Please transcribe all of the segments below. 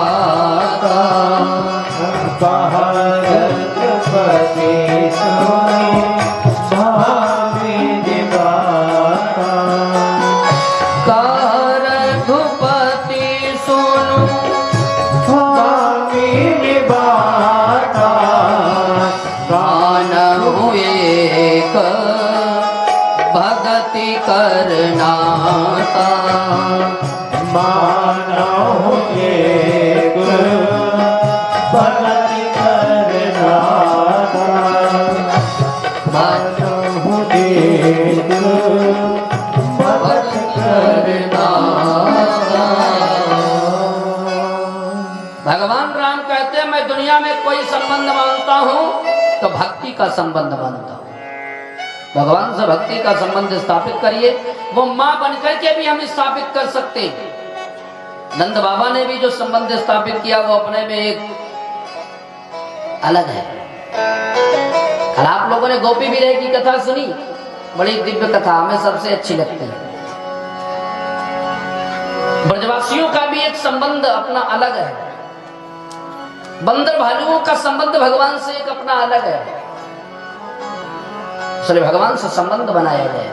निभाता, रघुपति सुनो स्वामी निभाता। रघुपति सुनो स्वामी निभाता, मानहु एक भगति करनाता, मानहु एक भगति करनाता, मानहु एक भगति करनाता। भगवान राम कहते हैं मैं दुनिया में कोई संबंध मानता हूं तो भक्ति का संबंध मानता हूं। भगवान से भक्ति का संबंध स्थापित करिए, वो मां बनकर के भी हम स्थापित कर सकते हैं। नंद बाबा ने भी जो संबंध स्थापित किया वो अपने में एक अलग है। कल आप लोगों ने गोपी विरह की कथा सुनी, बड़ी दिव्य कथा, हमें सबसे अच्छी लगती है। ब्रजवासियों का भी एक संबंध अपना अलग है, बंदर भालुओं का संबंध भगवान से एक अपना अलग है, इसलिए भगवान से संबंध बनाया गया।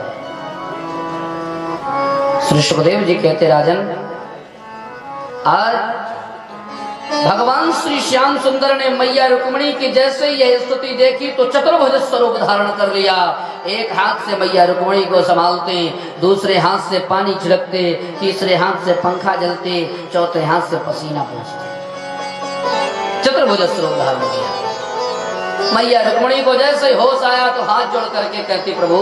श्री सुखदेव जी कहते राजन, आज भगवान श्री श्याम सुंदर ने मैया रुक्मिणी की जैसे यह स्तुति देखी तो चतुर्भुज स्वरूप धारण कर लिया। एक हाथ से मैया रुक्मिणी को संभालते, दूसरे हाथ से पानी छिड़कते, तीसरे हाथ से पंखा जलते, चौथे हाथ से पसीना पोंछते, चतुर्भुज स्वरूप धारण किया। मैया रुक्मिणी को जैसे होश आया तो हाथ जोड़ करके कहती प्रभु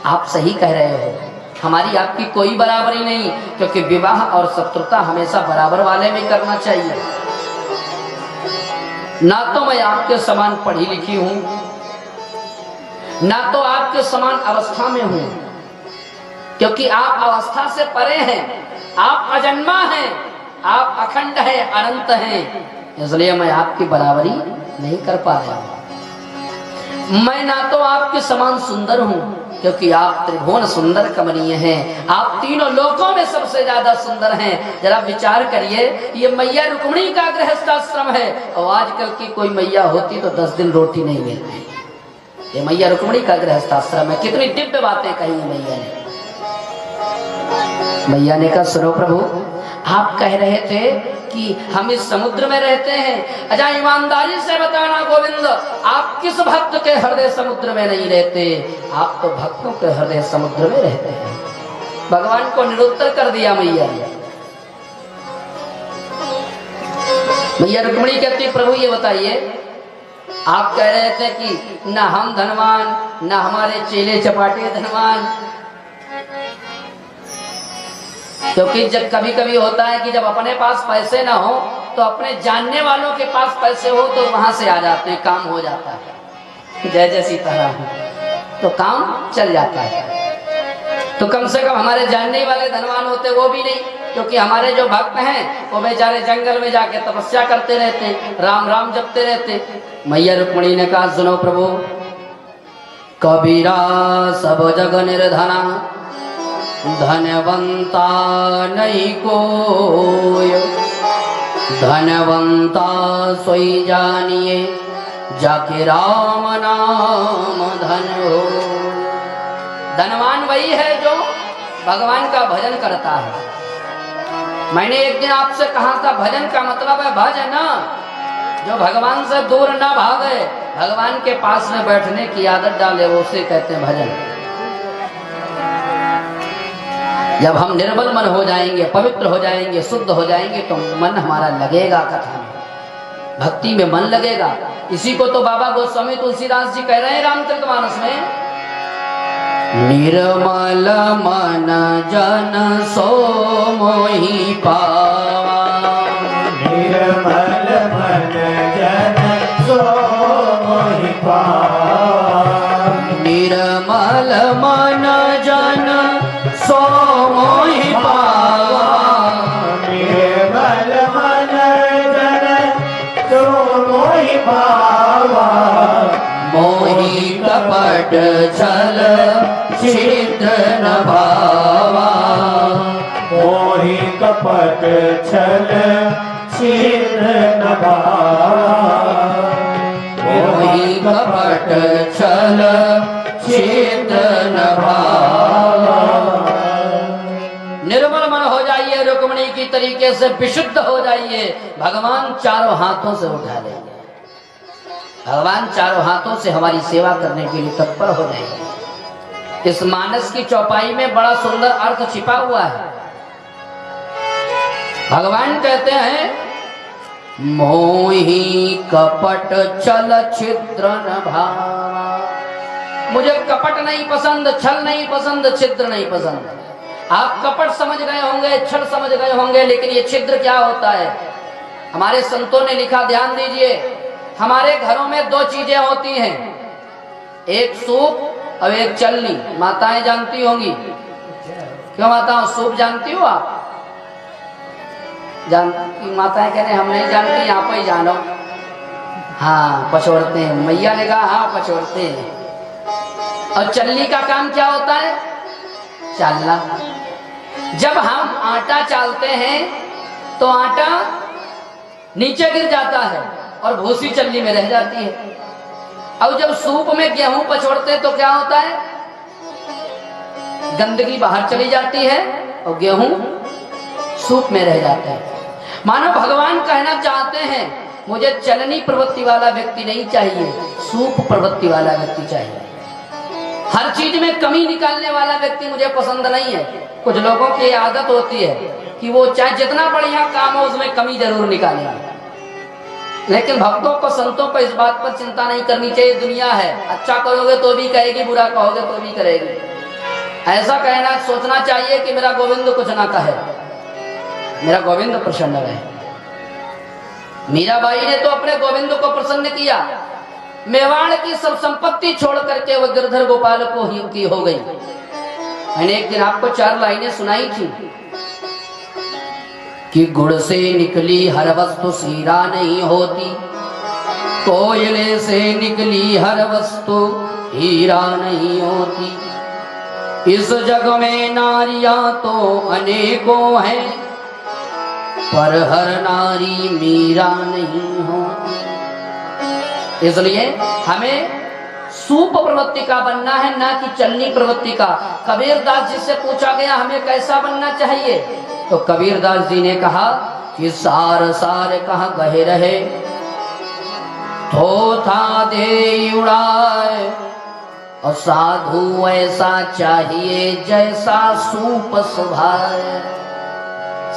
आप सही कह रहे हो, हमारी आपकी कोई बराबरी नहीं, क्योंकि विवाह और शत्रुता हमेशा बराबर वाले में करना चाहिए। ना तो मैं आपके समान पढ़ी लिखी हूं, ना तो आपके समान अवस्था में हूं, क्योंकि आप अवस्था से परे हैं, आप अजन्मा हैं, आप अखंड हैं, अनंत हैं, इसलिए मैं आपकी बराबरी नहीं कर पा रहा हूं। मैं ना तो आपके समान सुंदर हूं, क्योंकि आप त्रिभुवन सुंदर कमनीय हैं, आप तीनों लोकों में सबसे ज्यादा सुंदर हैं। जरा विचार करिए, ये मैया रुक्मिणी का गृहस्थाश्रम है, और आजकल की कोई मैया होती तो 10 दिन रोटी नहीं मिलती। ये मैया रुक्मिणी का गृहस्थाश्रम है। कितनी दिव्य बातें कही मैया ने। मैया ने कहा सुनो प्रभु, आप कह रहे थे कि हम इस समुद्र में रहते हैं, अच्छा ईमानदारी से बताना गोविंद, आप किस भक्त के हृदय समुद्र में नहीं रहते? आप तो भक्तों के हृदय समुद्र में रहते हैं। भगवान को निरुत्तर कर दिया मैया ने। मैया रुक्मिणी कहती प्रभु ये बताइए, आप कह रहे थे कि ना हम धनवान, ना हमारे चेले चपाटे धनवान, क्योंकि जब कभी कभी होता है कि जब अपने पास पैसे ना हो तो अपने जानने वालों के पास पैसे हो तो वहां से आ जाते हैं, काम हो जाता है। जय जय सीताराम, तो काम चल जाता है। तो कम से कम हमारे जानने वाले धनवान होते, वो भी नहीं, क्योंकि हमारे जो भक्त हैं वो बेचारे जंगल में जाके तपस्या करते रहते, राम राम जपते रहते। मैया रुक्मिणी ने कहा सुनो प्रभु, कबीरा सब जग निर्धना, धनवंता नहीं कोय, धनवंता सोई जानिए, जाके राम नाम धन हो। धनवान वही है जो भगवान का भजन करता है। मैंने एक दिन आपसे कहा था भजन का मतलब है भजन, जो भगवान से दूर ना भागे, भगवान के पास में बैठने की आदत डाले, वो उसे कहते हैं भजन। जब हम निर्मल मन हो जाएंगे, पवित्र हो जाएंगे, शुद्ध हो जाएंगे तो मन हमारा लगेगा कथा में, भक्ति में मन लगेगा। इसी को तो बाबा गोस्वामी तुलसीदास जी कह रहे हैं रामचरितमानस में, निर्मल मन जन सो मोहि पावा, निर्मल मन जन सो मोहि पावा, निर्मल मन जन सो मोहि पावा, निर्मल मन जन सो मोहि पावा, मोहि कपट छल छिद्र न भावा, मोहि कपट छल छिद्र तरीके से विशुद्ध हो जाइए, भगवान चारों हाथों से उठा लेंगे। भगवान चारों हाथों से हमारी सेवा करने के लिए तत्पर हो जाएंगे। इस मानस की चौपाई में बड़ा सुंदर अर्थ छिपा हुआ है। भगवान कहते हैं, मोही कपट चल छिद्र न भावा। मुझे कपट नहीं पसंद, छल नहीं पसंद, छिद्र नहीं पसंद। आप कपट समझ गए होंगे, छल समझ गए होंगे, लेकिन ये छिद्र क्या होता है? हमारे संतों ने लिखा, ध्यान दीजिए, हमारे घरों में दो चीजें होती हैं, एक सूप और एक चलनी। माताएं जानती होंगी। क्यों माताओं, सूप जानती हो आप? जानती माताएं कह रहे हम नहीं जानती, यहाँ पर ही जानो। हाँ, पछोड़ते हैं। मैया ने कहा हाँ पछोड़ते हैं। और चलनी का काम क्या होता है? चालना। जब हम आटा चालते हैं तो आटा नीचे गिर जाता है और भूसी चलनी में रह जाती है। अब जब सूप में गेहूं पछोड़ते हैं तो क्या होता है? गंदगी बाहर चली जाती है और गेहूं सूप में रह जाते हैं। मानो भगवान कहना चाहते हैं, मुझे चलनी प्रवृत्ति वाला व्यक्ति नहीं चाहिए, सूप प्रवृत्ति वाला व्यक्ति चाहिए। हर चीज में कमी निकालने वाला व्यक्ति मुझे पसंद नहीं है। कुछ लोगों की आदत होती है कि वो चाहे जितना बढ़िया काम हो उसमें कमी जरूर निकालेंगे। लेकिन भक्तों को, संतों को इस बात पर चिंता नहीं करनी चाहिए। दुनिया है, अच्छा करोगे तो भी कहेगी, बुरा कहोगे तो भी करेगी। ऐसा कहना, सोचना चाहिए कि मेरा गोविंद कुछ ना कहे, मेरा गोविंद प्रसन्न रहे। मीराबाई ने तो अपने गोविंद को प्रसन्न किया। मेवाड़ की सब संपत्ति छोड़ करके वह गिरधर गोपाल को ही हो गई। मैंने एक दिन आपको 4 लाइनें सुनाई थी कि गुड़ से निकली हर वस्तु सीरा नहीं होती, कोयले से निकली हर वस्तु हीरा नहीं होती। इस जग में नारियां तो अनेकों हैं, पर हर नारी मीरा नहीं होती। इसलिए हमें सूप प्रवृत्ति का बनना है, ना कि चलनी प्रवृत्ति का। कबीरदास जी से पूछा गया हमें कैसा बनना चाहिए, तो कबीरदास जी ने कहा कि सार सार कहाँ गहे रहे, थोथा दे उड़ाए, और साधु ऐसा चाहिए जैसा सूप सुभाए।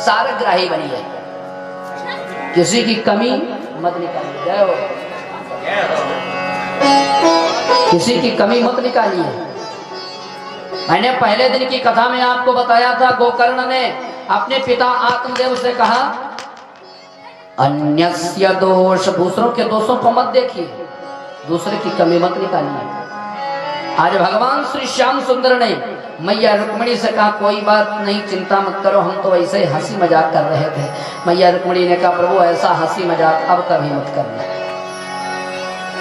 सारग्राही बनिए, किसी की कमी मत निकालिए। जय हो। किसी की कमी मत निकालिए। मैंने पहले दिन की कथा में आपको बताया था, गोकर्ण ने अपने पिता आत्मदेव से कहा, अन्यस्य दोष, दूसरों के दोषों को मत देखिए, दूसरे की कमी मत निकालिए। आज भगवान श्री श्याम सुंदर ने मैया रुक्मिणी से कहा, कोई बात नहीं, चिंता मत करो, हम तो ऐसे ही हंसी मजाक कर रहे थे। मैया रुक्मिणी ने कहा, प्रभु ऐसा हंसी मजाक अब कभी मत करना।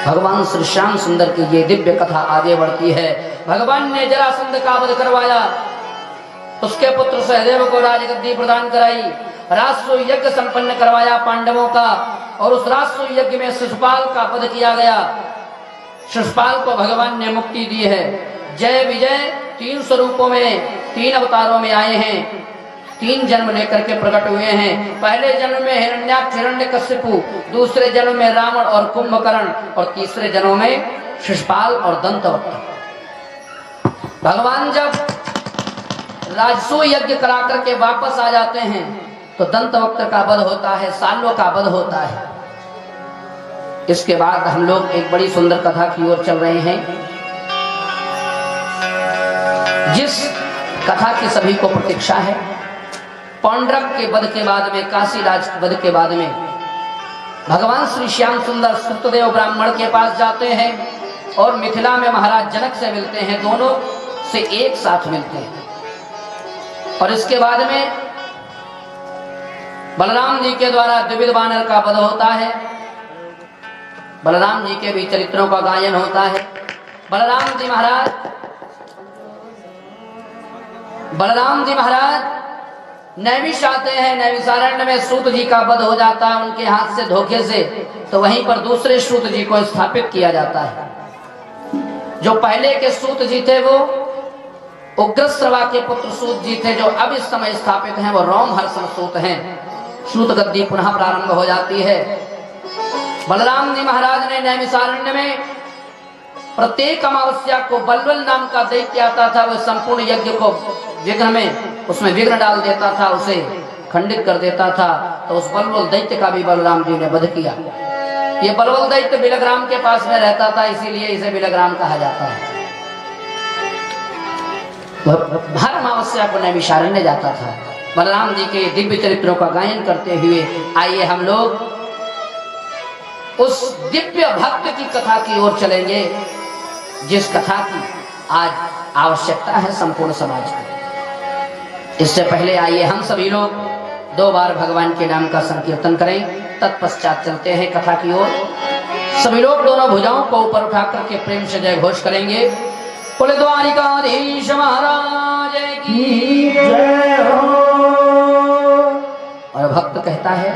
भगवान श्री श्याम सुंदर की ये दिव्य कथा आगे बढ़ती है। भगवान ने जरासंध का वध करवाया, उसके पुत्र सहदेव को राजगद्दी प्रदान कराई, राजसूय यज्ञ संपन्न करवाया पांडवों का, और उस राजसूय यज्ञ में शिशुपाल का वध किया गया। शिशुपाल को भगवान ने मुक्ति दी है। जय विजय 3 स्वरूपों में, 3 अवतारों में आए हैं, 3 जन्म लेकर के प्रकट हुए हैं। पहले जन्म में हिरण्याक्ष हिरण्यकशिपु, दूसरे जन्म में रावण और कुंभकर्ण, और तीसरे जन्म में शिशुपाल और दंतवक्र। भगवान जब राजसूय यज्ञ करा करके वापस आ जाते हैं तो दंतवक्र का वध होता है, सालों का वध होता है। इसके बाद हम लोग एक बड़ी सुंदर कथा की ओर चल रहे हैं, जिस कथा की सभी को प्रतीक्षा है। पौंड्रक के वध के बाद में, काशीराज के वध के बाद में, भगवान श्री श्याम सुंदर सुतदेव ब्राह्मण के पास जाते हैं और मिथिला में महाराज जनक से मिलते हैं, दोनों से एक साथ मिलते हैं। और इसके बाद में बलराम जी के द्वारा द्विविध वानर का वध होता है। बलराम जी के भी चरित्रों का गायन होता है। बलराम जी महाराज नैमिष आते हैं। नैमिषारण्य में सूत जी का वध हो जाता है उनके हाथ से, धोखे से। तो वहीं पर दूसरे सूत जी को स्थापित किया जाता है। जो पहले के सूत जी थे वो उग्रश्रवा के पुत्र सूत जी थे, जो अब इस समय स्थापित हैं वो रोमहर्षण सूत हैं। श्रुत गद्दी पुनः प्रारंभ हो जाती है। बलराम जी महाराज ने नैमिषारण्य में प्रत्येक अमावस्या को बलबल नाम का दैत्य आता था, वह संपूर्ण यज्ञ को विघ्न में उसमें विघ्न डाल देता था, उसे खंडित कर देता था। तो उस बलबल दैत्य का भी बलराम जी ने वध किया। ये बलबल दैत्य बिलग्राम के पास में रहता था, इसीलिए इसे बिलग्राम कहा जाता है। वह हर अमावस्या को नैमिषारण्य जाता था। बलराम जी के दिव्य चरित्रों का गायन करते हुए आइए हम लोग उस दिव्य भक्त की कथा की ओर चलेंगे, जिस कथा की आज आवश्यकता है संपूर्ण समाज को। इससे पहले आइए हम सभी लोग 2 बार भगवान के नाम का संकीर्तन करें, तत्पश्चात चलते हैं कथा की ओर। सभी लोग दोनों भुजाओं को ऊपर उठा करके प्रेम से जय घोष करेंगे। बोले द्वारिकाधीश महाराज की जय हो। और भक्त कहता है,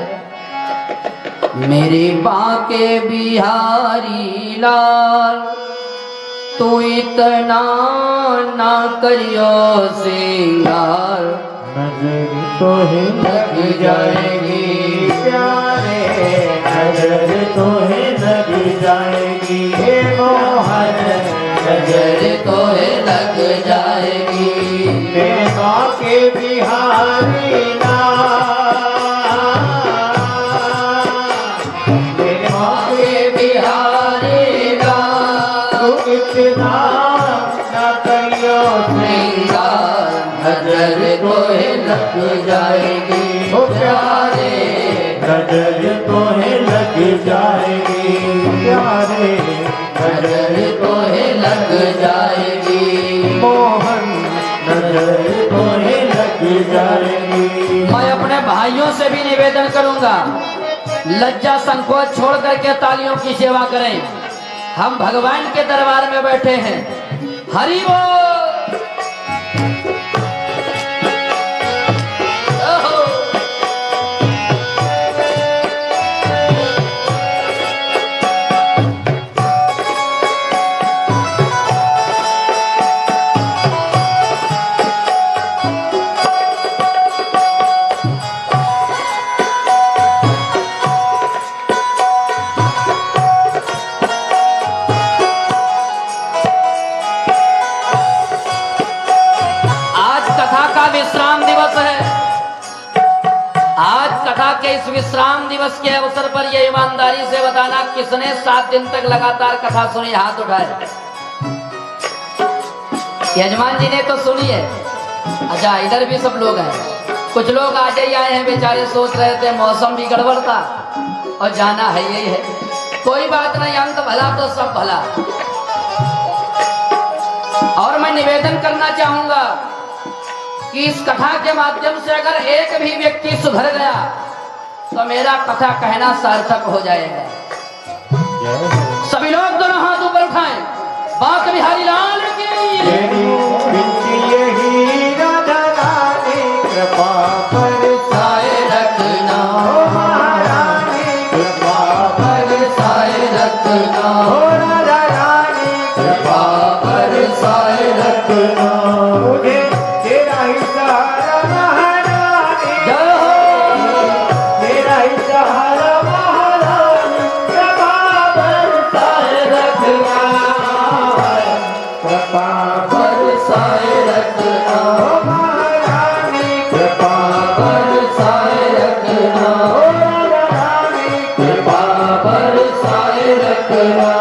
मेरे बाके बिहारी लाल तू इतना ना करियो सिंगार, नजर तो है लग जाएगी प्यारे, नजर तो है लग जाएगी हे मोहन, नजर तो है लग जाएगी। मेरे बाके बिहारी लाल, मेरे बाके बिहारी लाल तू इतना ना करियो श्रृंगार, नजर तो है लग जाएगी हो प्यारे, नजर तो है लग जाएगी प्यारे, नजर तो है लग जाएगी मोहन, नजर तो है लग जाएगी। मैं अपने भाइयों से भी निवेदन करूंगा, लज्जा संकोच छोड़ करके तालियों की सेवा करें। हम भगवान के दरबार में बैठे हैं। हरि बोल। विश्राम दिवस है। आज कथा के इस विश्राम दिवस के अवसर पर यह ईमानदारी से बताना, किसने 7 दिन तक लगातार कथा सुनी, हाथ उठाए। यजमान जी ने तो सुनी है। अच्छा, इधर भी सब लोग हैं। कुछ लोग आज ही आए हैं, बेचारे सोच रहे थे मौसम भी गड़बड़ था और जाना है, यही है। कोई बात नहीं, अंत भला तो सब भला। और मैं निवेदन करना चाहूंगा कि इस कथा के माध्यम से अगर एक भी व्यक्ति सुधर गया तो मेरा कथा कहना सार्थक हो जाएगा। सभी लोग दोनों हाथ ऊपर उठाएं। बांके बिहारी लाल की कृपा बरसाए रखना, कृपा बरसाए रखना, कृपा बरसाए रखना, मुझे तेरा ही सहारा महारानी, जय हो। तेरा ही सहारा महारानी, कृपा बरसाए रखना, कृपा बरसाए रखना, महारानी, कृपा बरसाए रखना, कृपा बरसाए रखना।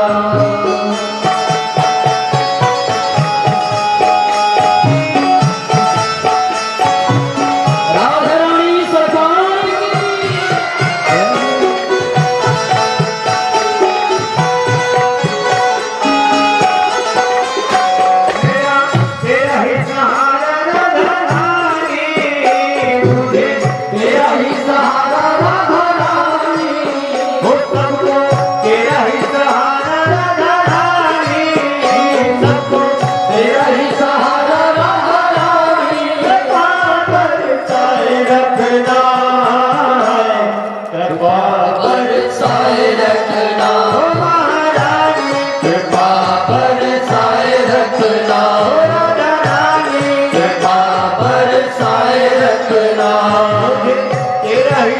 तेरा ही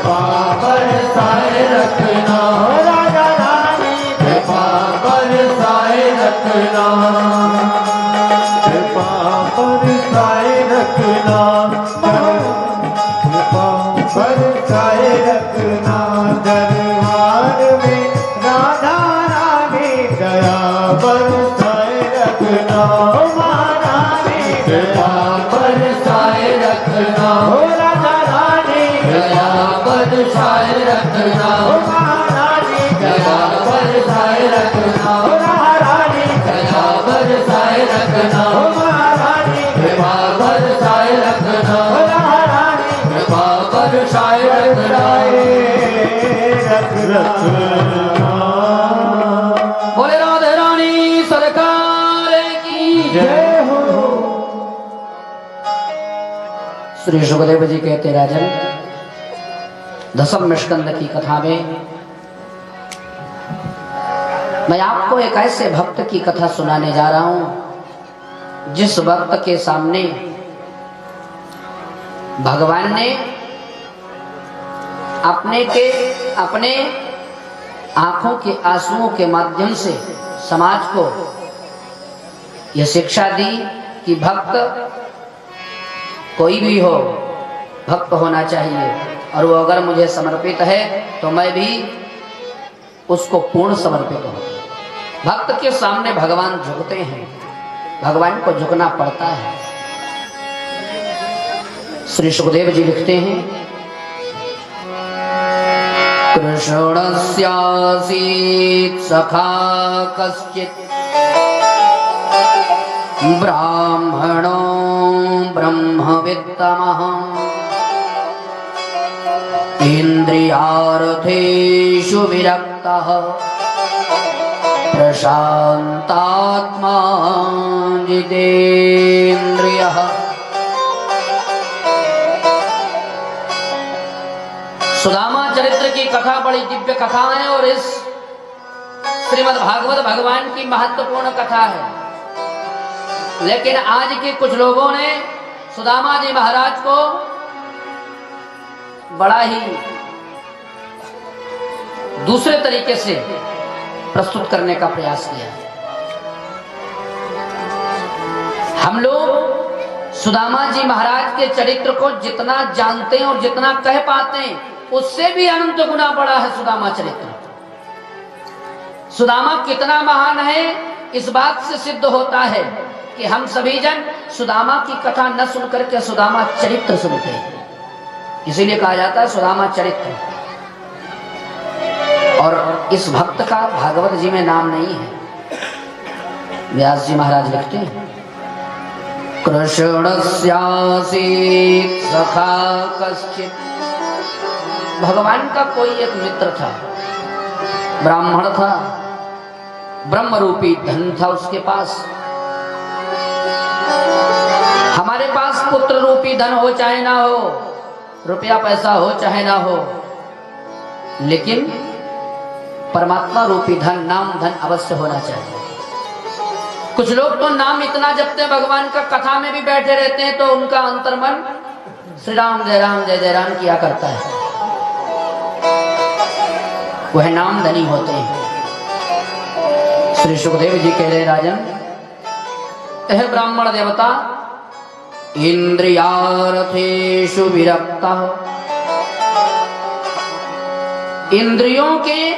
कृपा बरसाए रखना राजा रानी कृपा बरसाए रखना कृपा बरसाए रखना कृपा बरसाए रखना दरबार में राधा रानी दया बरसाए रखना महारानी कृपा बरसाए रखना राधा रानी दया बरसाए रखना महारानी दया बरसाए रखना महारानी दया बरसाए रखना महारानी कृपा बरसाए रखना महारानी कृपा बरसाए रखना। बोले राधे रानी सरकार की जय हो। श्री सुखदेव जी कहते राजन, दशम स्कंद की कथा में मैं आपको एक ऐसे भक्त की कथा सुनाने जा रहा हूं जिस भक्त के सामने भगवान ने अपने आंखों के आंसुओं के माध्यम से समाज को यह शिक्षा दी कि भक्त कोई भी हो, भक्त होना चाहिए और वो अगर मुझे समर्पित है तो मैं भी उसको पूर्ण समर्पित हूं। भक्त के सामने भगवान झुकते हैं, भगवान को झुकना पड़ता है। श्री सुखदेव जी लिखते हैं, कृष्णस्यासीत् सखा कश्चित् ब्राह्मणो ब्रह्मवित्तमः इन्द्रियार्थेषु विरक्तः प्रशान्तात्मा जितेन्द्रियः। सुदामा चरित्र की कथा बड़ी दिव्य कथा है और इस श्रीमद् भागवत भगवान की महत्वपूर्ण कथा है। लेकिन आज के कुछ लोगों ने सुदामा जी महाराज को बड़ा ही दूसरे तरीके से प्रस्तुत करने का प्रयास किया। हम लोग सुदामा जी महाराज के चरित्र को जितना जानते हैं और जितना कह पाते हैं उससे भी अनंत गुना बड़ा है सुदामा चरित्र। सुदामा कितना महान है इस बात से सिद्ध होता है कि हम सभी जन सुदामा की कथा न सुनकर के सुदामा चरित्र सुनते हैं। इसीलिए कहा जाता है सुदामा चरित्र। और इस भक्त का भागवत जी में नाम नहीं है। व्यास जी महाराज लिखते हैं, कृष्णस्यासीत् सखा कश्चित्। भगवान का कोई एक मित्र था, ब्राह्मण था, ब्रह्म रूपी धन था उसके पास। हमारे पास पुत्र रूपी धन हो चाहे ना हो, रुपया पैसा हो चाहे ना हो, लेकिन परमात्मा रूपी धन, नाम धन अवश्य होना चाहिए। कुछ लोग तो नाम इतना जपते हैं भगवान का, कथा में भी बैठे रहते हैं तो उनका अंतर्मन श्री राम जय राम किया करता है। वह नाम धनी होते हैं। श्री सुखदेव जी कह रहे राजन, यह ब्राह्मण देवता इंद्रियार्थेषु विरक्तः, इंद्रियों के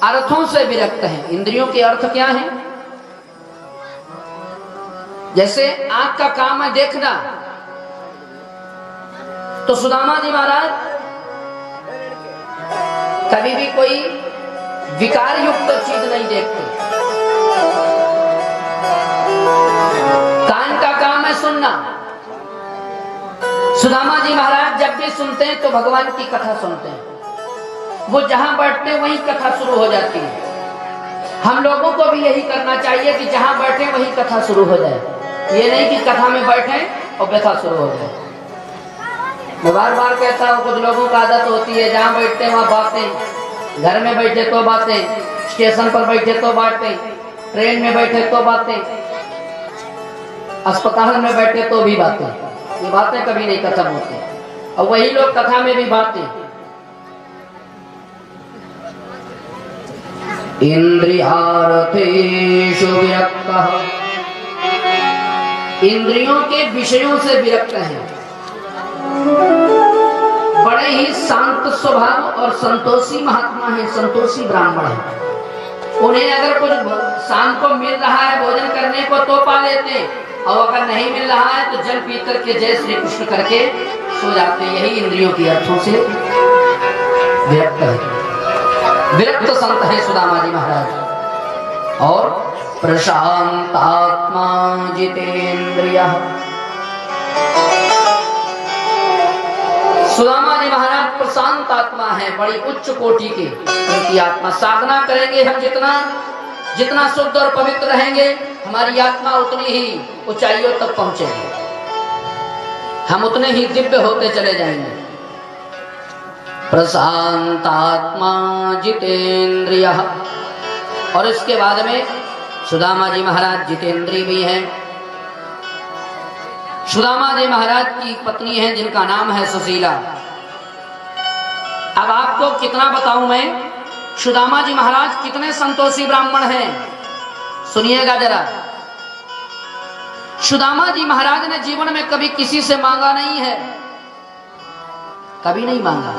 अर्थों से विरक्त है। इंद्रियों के अर्थ क्या है? जैसे आंख का काम है देखना, तो सुदामा जी महाराज कभी भी कोई विकार युक्त चीज नहीं देखते। कान का काम है सुनना। सुदामा जी महाराज जब भी सुनते हैं तो भगवान की कथा सुनते हैं। वो जहां बैठते हैं वहीं कथा शुरू हो जाती है। हम लोगों को भी यही करना चाहिए कि जहां बैठे वहीं कथा शुरू हो जाए। ये नहीं कि कथा में बैठे और व्यथा शुरू हो जाए। मैं बार बार कहता हूँ, कुछ लोगों का आदत होती है जहां बैठते हैं वहां बातें, घर में बैठे तो बातें, स्टेशन पर बैठे तो बातें, ट्रेन में बैठे तो बातें, अस्पताल में बैठे तो भी बातें। ये बातें कभी नहीं खत्म होती। और वही लोग कथा में भी बातें, इंद्रियार्थेषु विरक्तः, इंद्रियों के विषयों से विरक्त हैं, बड़े ही शांत स्वभाव और संतोषी महात्मा है, संतोषी ब्राह्मण है। उन्हें अगर कुछ शाम को मिल रहा है भोजन करने को तो पा लेते, और अगर नहीं मिल रहा है तो जल पी करके जय श्री कृष्ण करके सो जाते। यही इंद्रियों की अर्थों से विरक्त है, विरक्त संत है सुदामा जी महाराज। और प्रशांतात्मा जितेंद्रियः, सुदामा जी महाराज प्रशांत आत्मा है, बड़ी उच्च कोटि की उनकी आत्मा। साधना करेंगे हम जितना जितना शुद्ध और पवित्र रहेंगे, हमारी आत्मा उतनी ही ऊंचाइयों तक पहुंचेगी, हम उतने ही दिव्य होते चले जाएंगे। प्रशांत आत्मा जितेंद्रियः। और इसके बाद में सुदामा जी महाराज जितेंद्रिय भी हैं। सुदामा जी महाराज की पत्नी है जिनका नाम है सुशीला। अब आपको कितना बताऊं मैं, सुदामा जी महाराज कितने संतोषी ब्राह्मण हैं, सुनिएगा जरा। सुदामा जी महाराज ने जीवन में कभी किसी से मांगा नहीं है, कभी नहीं मांगा।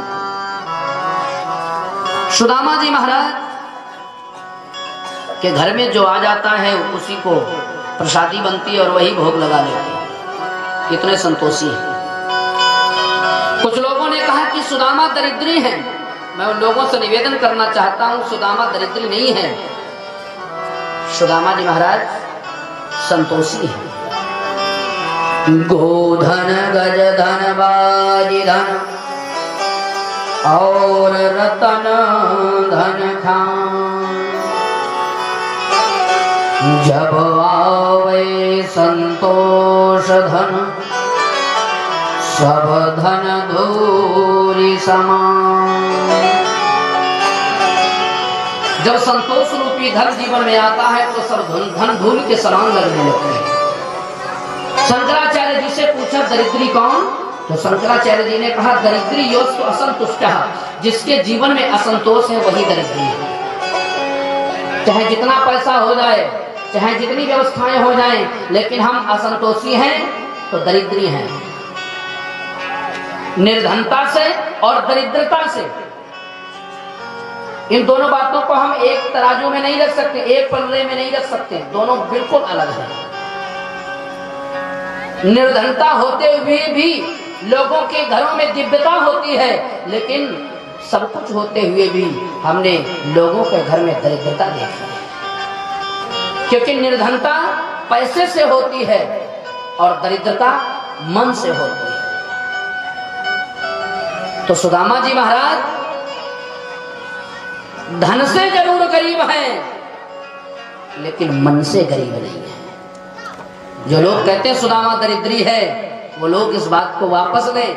सुदामा जी महाराज के घर में जो आ जाता है उसी को प्रसादी बनती है और वही भोग लगा लेते हैं। कितने संतोषी हैं। कुछ लोगों ने कहा कि सुदामा दरिद्री है। मैं उन लोगों से निवेदन करना चाहता हूं, सुदामा दरिद्री नहीं है, सुदामा जी महाराज संतोषी है। गोधन गज धन बाजी धन और रतन धन खान, जब आवे संतोष धन सब धन धूरी समान। जब संतोष रूपी धन जीवन में आता है तो सब धन धूल के समान लगने लगते हैं। शंकराचार्य जी से पूछा दरिद्री कौन, तो शंकराचार्य जी ने कहा दरिद्री योस्तु असंतुष्टः, जिसके जीवन में असंतोष है वही दरिद्री है। चाहे जितना पैसा हो जाए, चाहे जितनी व्यवस्थाएं हो जाएं, लेकिन हम असंतोषी हैं तो दरिद्री हैं। निर्धनता से और दरिद्रता से, इन दोनों बातों को हम एक तराजू में नहीं रख सकते, एक पल्ले में नहीं रख सकते, दोनों बिल्कुल अलग हैं। निर्धनता होते हुए भी लोगों के घरों में दिव्यता होती है, लेकिन सब कुछ होते हुए भी हमने लोगों के घर में दरिद्रता देखी है। क्योंकि निर्धनता पैसे से होती है और दरिद्रता मन से होती है। तो सुदामा जी महाराज धन से जरूर गरीब हैं, लेकिन मन से गरीब नहीं है। जो लोग कहते हैं सुदामा दरिद्री है, वो लोग इस बात को वापस लें।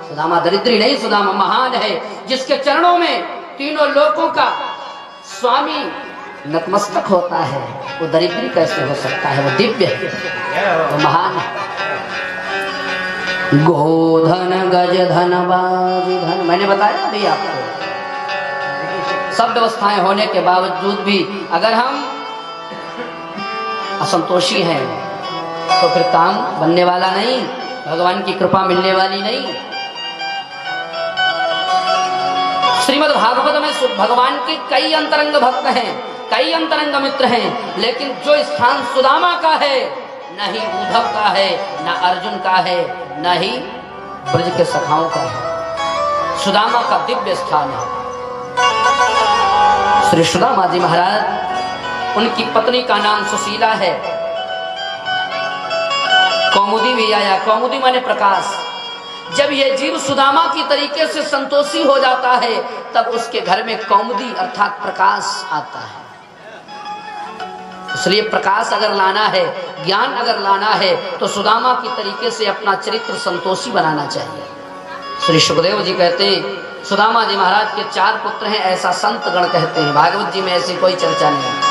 सुदामा दरिद्री नहीं, सुदामा महान है, जिसके चरणों में तीनों लोकों का स्वामी नतमस्तक होता है। वो दरिद्री कैसे हो सकता है, वो दिव्य है, वो महान है। गोधन गज धन बाजी धन, मैंने बताया अभी आपको, सब व्यवस्थाएं होने के बावजूद भी अगर हम असंतोषी हैं तो फिर काम बनने वाला नहीं, भगवान की कृपा मिलने वाली नहीं। श्रीमद् भागवत में भगवान के कई अंतरंग भक्त हैं, कई अंतरंग मित्र हैं, लेकिन जो स्थान सुदामा का है, न ही उद्धव का है, न अर्जुन का है, न ही ब्रज के सखाओं का है। सुदामा का दिव्य स्थान है। श्री सुदामा जी महाराज, उनकी पत्नी का नाम सुशीला है। कौमुदी भी आया, कौमुदी माने प्रकाश। जब यह जीव सुदामा की तरीके से संतोषी हो जाता है, तब उसके घर में कौमुदी अर्थात प्रकाश आता है। इसलिए प्रकाश अगर लाना है, ज्ञान अगर लाना है, तो सुदामा की तरीके से अपना चरित्र संतोषी बनाना चाहिए। श्री सुखदेव जी कहते हैं सुदामा जी महाराज के 4 पुत्र हैं, ऐसा संत गण कहते हैं। भागवत जी में ऐसी कोई चर्चा नहीं।